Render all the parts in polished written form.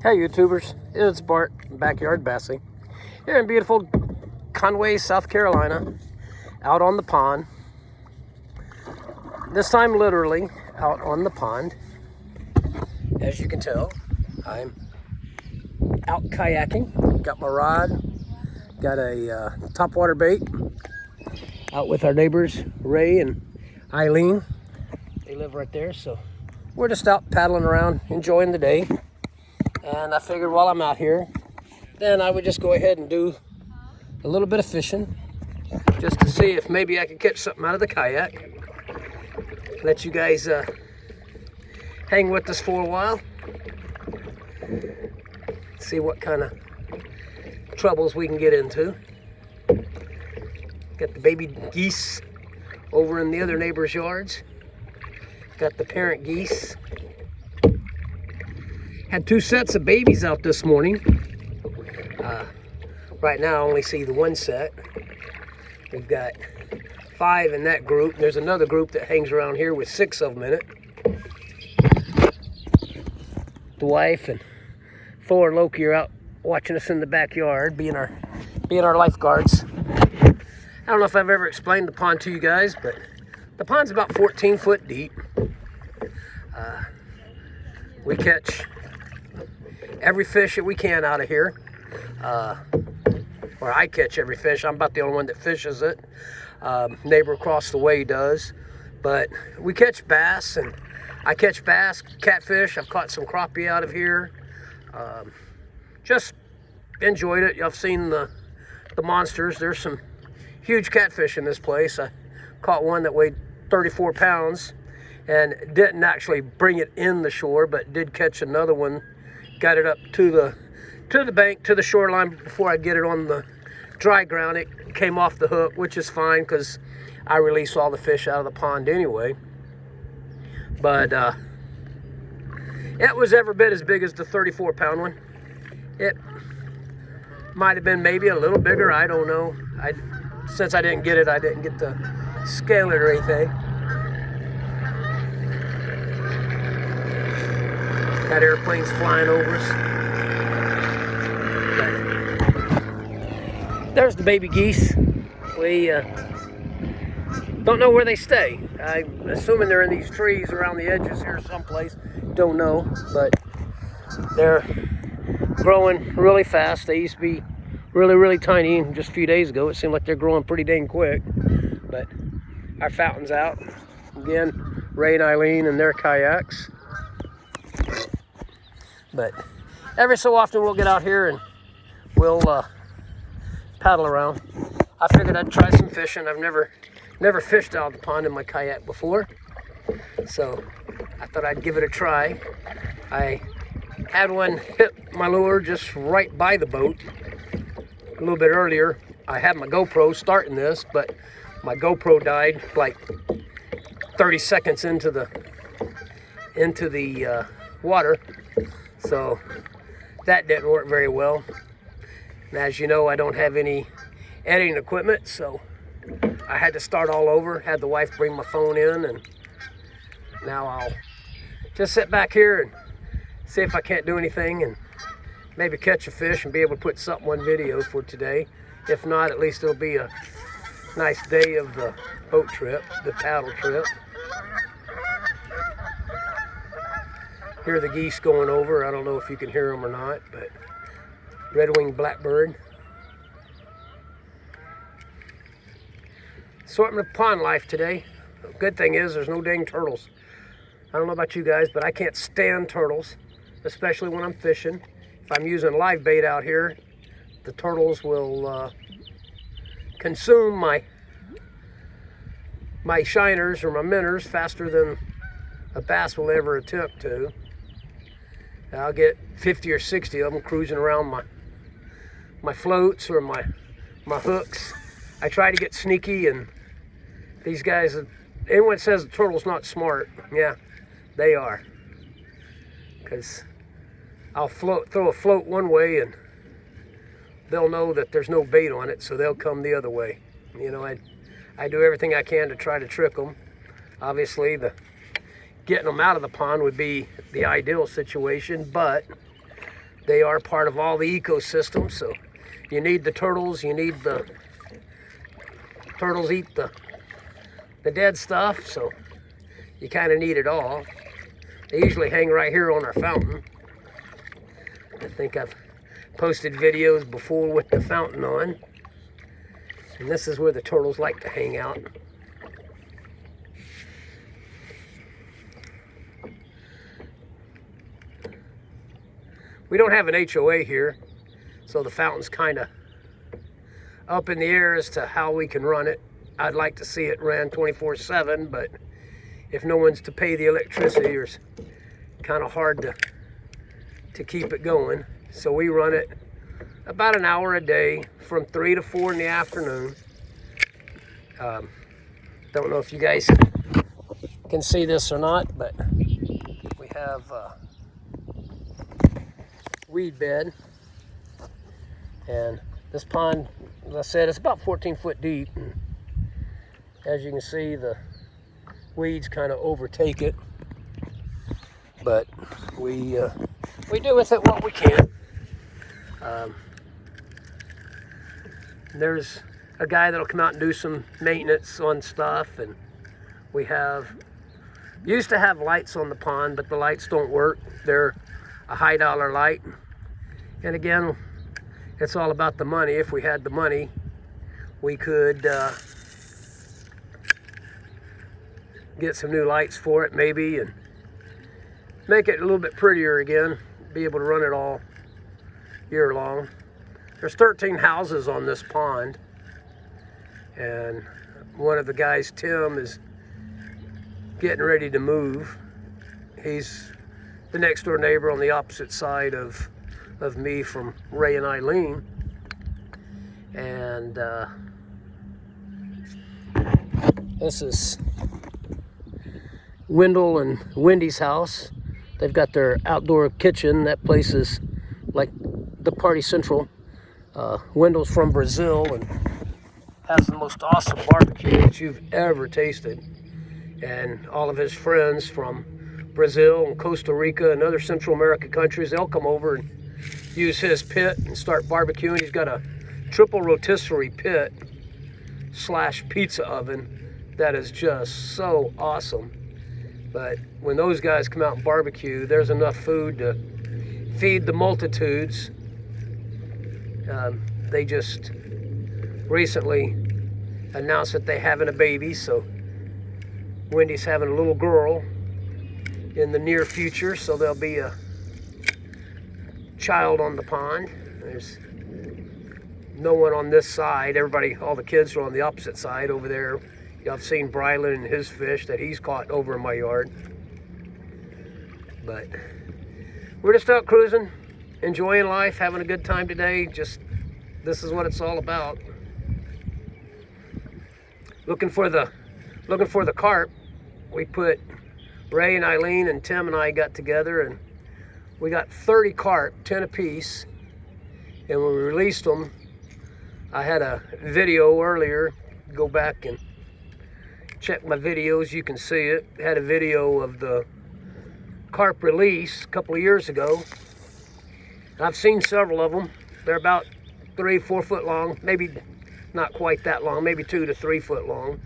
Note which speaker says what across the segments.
Speaker 1: Hey YouTubers, it's Bart, Backyard Bassing, here in beautiful Conway, South Carolina, out on the pond. This time literally out on the pond. As you can tell, I'm out kayaking, got my rod, got a topwater bait, out with our neighbors Ray and Eileen. They live right there, so we're just out paddling around, enjoying the day. And I figured while I'm out here, then I would just go ahead and do a little bit of fishing, just to see if maybe I could catch something out of the kayak. Let you guys hang with us for a while. See what kind of troubles we can get into. Got the baby geese over in the other neighbors' yards. Got the parent geese. Had two sets of babies out this morning. Right now I only see the one set. We've got 5 in that group. There's another group that hangs around here with 6 of them in it. The wife and Thor and Loki are out watching us in the backyard, being our lifeguards. I don't know if I've ever explained the pond to you guys, but the pond's about 14 foot deep. We catch every fish that we can out of here. Or I catch every fish. I'm about the only one that fishes it. Neighbor across the way does. But we catch bass, and I catch bass, catfish. I've caught some crappie out of here. Just enjoyed it. I've seen the monsters. There's some huge catfish in this place. I caught one that weighed 34 pounds and didn't actually bring it in the shore, but did catch another one. Got it up to the bank, to the shoreline before I get it on the dry ground. It came off the hook, which is fine because I release all the fish out of the pond anyway. But it was every bit as big as the 34-pound one. It might have been maybe a little bigger, I don't know. Since I didn't get it, I didn't get to scale it or anything. Got airplanes flying over us. But there's the baby geese. We don't know where they stay. I'm assuming they're in these trees around the edges here someplace. Don't know, but they're growing really fast. They used to be really, really tiny just a few days ago. It seemed like they're growing pretty dang quick. But our fountain's out. Again, Ray and Eileen and their kayaks. But every so often we'll get out here and we'll paddle around. I figured I'd try some fishing. I've never fished out of the pond in my kayak before, so I thought I'd give it a try. I had one hit my lure just right by the boat a little bit earlier. I had my GoPro starting this, but my GoPro died like 30 seconds into the water. So that didn't work very well. And as you know, I don't have any editing equipment, so I had to start all over. Had the wife bring my phone in, and now I'll just sit back here and see if I can't do anything and maybe catch a fish and be able to put something on video for today. If not, at least it'll be a nice day of the boat trip, the paddle trip. Hear the geese going over. I don't know if you can hear them or not, but red-winged blackbird. Assortment of pond life today. The good thing is there's no dang turtles. I don't know about you guys, but I can't stand turtles, especially when I'm fishing. If I'm using live bait out here, the turtles will consume my shiners or my minnows faster than a bass will ever attempt to. I'll get 50 or 60 of them cruising around my floats or my hooks. I try to get sneaky, and these guys, anyone that says the turtle's not smart, yeah, they are. Because I'll throw a float one way and they'll know that there's no bait on it, so they'll come the other way. You know, I do everything I can to try to trick them. Obviously, getting them out of the pond would be the ideal situation, but They are part of all the ecosystem, so you need the turtles, you need the turtles eat the dead stuff, so you kind of need it all. They usually hang right here on our fountain. I think I've posted videos before with the fountain on. And this is where the turtles like to hang out. We don't have an HOA here, so the fountain's kind of up in the air as to how we can run it. I'd like to see it ran 24/7, but if no one's to pay the electricity, it's kind of hard to keep it going. So we run it about an hour a day from 3 to 4 in the afternoon. Don't know if you guys can see this or not, but we have weed bed, and this pond, as I said, it's about 14 foot deep, and as you can see, the weeds kind of overtake it, but we do with it what we can. There's a guy that'll come out and do some maintenance on stuff, and we used to have lights on the pond, but the lights don't work. They're a high dollar light, and again, it's all about the money. If we had the money, we could get some new lights for it maybe, and make it a little bit prettier again, be able to run it all year long. There's 13 houses on this pond, and one of the guys, Tim, is getting ready to move. He's the next door neighbor on the opposite side of me from Ray and Eileen. And this is Wendell and Wendy's house. They've got their outdoor kitchen. That place is like the party central. Wendell's from Brazil and has the most awesome barbecue that you've ever tasted. And all of his friends from Brazil and Costa Rica and other Central American countries, they'll come over and use his pit and start barbecuing. He's got a triple rotisserie pit / pizza oven that is just so awesome. But when those guys come out and barbecue, there's enough food to feed the multitudes. They just recently announced that they're having a baby, so Wendy's having a little girl in the near future, so there'll be a child on the pond. There's no one on this side. Everybody, all the kids are on the opposite side over there. I've seen Brylan and his fish that he's caught over in my yard. But we're just out cruising, enjoying life, having a good time today. Just, this is what it's all about. Looking for the carp. We put Ray and Eileen and Tim and I got together, and we got 30 carp, 10 apiece. And when we released them, I had a video earlier. Go back and check my videos, you can see it. I had a video of the carp release a couple of years ago. I've seen several of them. They're about 3-4 foot long, maybe not quite that long, maybe 2 to 3 foot long.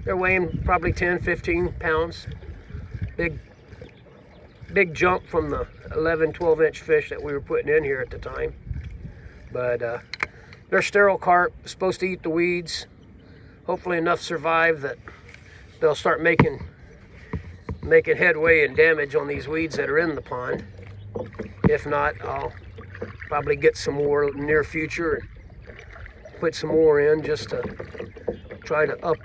Speaker 1: They're weighing probably 10-15 pounds. Big jump from the 11-12 inch fish that we were putting in here at the time. But they're sterile carp, supposed to eat the weeds. Hopefully enough survive that they'll start making headway and damage on these weeds that are in the pond. If not, I'll probably get some more in the near future and put some more in just to try to up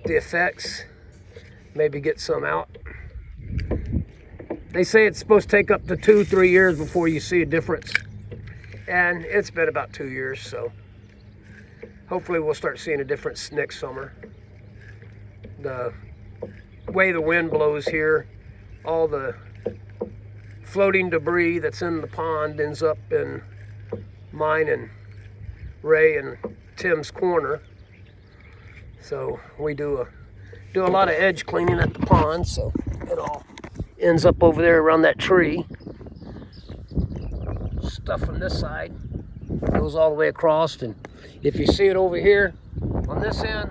Speaker 1: the effects, maybe get some out. They say it's supposed to take up to 2-3 years before you see a difference, and it's been about 2 years, so hopefully we'll start seeing a difference next summer. The way the wind blows here, all the floating debris that's in the pond ends up in mine and Ray and Tim's corner. So we do a lot of edge cleaning at the pond, so it all ends up over there around that tree. Stuff from this side goes all the way across, and if you see it over here on this end,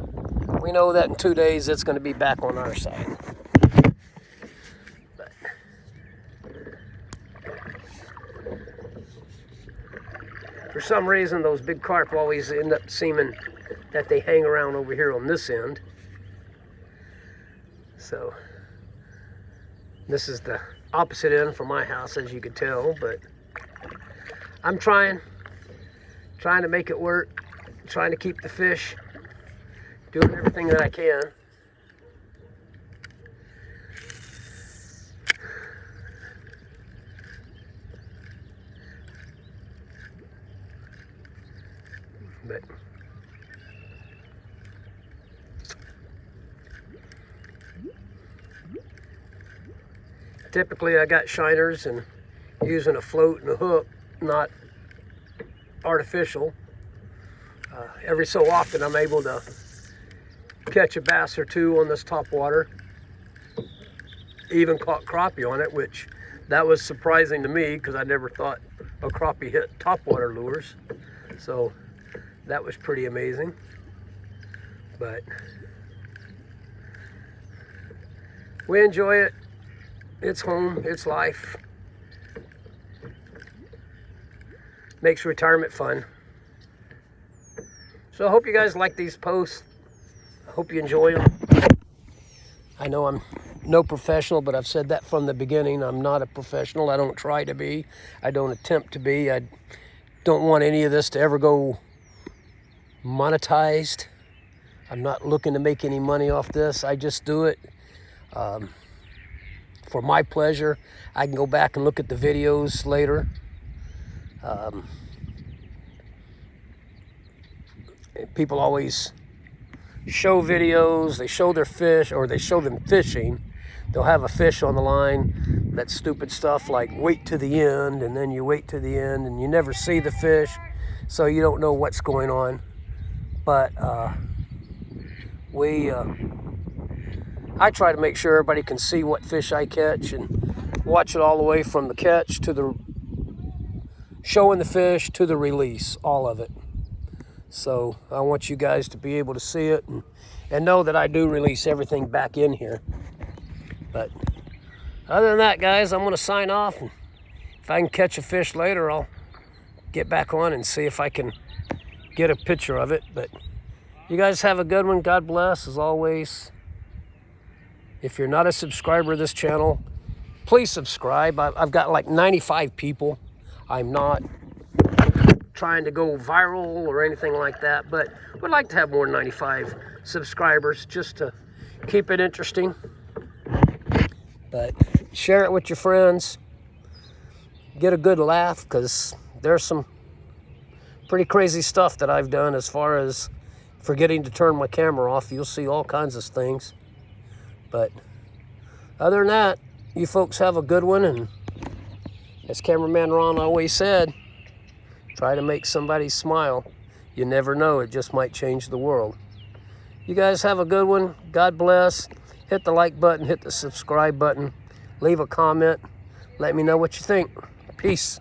Speaker 1: we know that in 2 days it's going to be back on our side. But for some reason, those big carp always end up seeming that they hang around over here on this end. So this is the opposite end from my house, as you could tell, but I'm trying to make it work, trying to keep the fish, doing everything that I can. But typically I got shiners and using a float and a hook, not artificial. Every so often I'm able to catch a bass or two on this top water. Even caught crappie on it, which that was surprising to me because I never thought a crappie hit top water lures. So that was pretty amazing. But we enjoy it. It's home, it's life. Makes retirement fun. So I hope you guys like these posts. I hope you enjoy them. I know I'm no professional, but I've said that from the beginning. I'm not a professional. I don't try to be. I don't attempt to be. I don't want any of this to ever go monetized. I'm not looking to make any money off this. I just do it for my pleasure. I can go back and look at the videos later. People always show videos, they show their fish, or they show them fishing. They'll have a fish on the line, that stupid stuff like wait to the end, and then you wait to the end and you never see the fish, so you don't know what's going on. But I try to make sure everybody can see what fish I catch and watch it all the way from the catch to the showing the fish to the release, all of it. So I want you guys to be able to see it and know that I do release everything back in here. But other than that, guys, I'm going to sign off. And if I can catch a fish later, I'll get back on and see if I can get a picture of it. But you guys have a good one. God bless, as always. If you're not a subscriber of this channel, please subscribe. I've got like 95 people. I'm not trying to go viral or anything like that, but would like to have more than 95 subscribers just to keep it interesting. But share it with your friends. Get a good laugh, because there's some pretty crazy stuff that I've done as far as forgetting to turn my camera off. You'll see all kinds of things. But other than that, you folks have a good one, and as cameraman Ron always said, try to make somebody smile. You never know, it just might change the world. You guys have a good one. God bless. Hit the like button, hit the subscribe button, leave a comment, let me know what you think. Peace.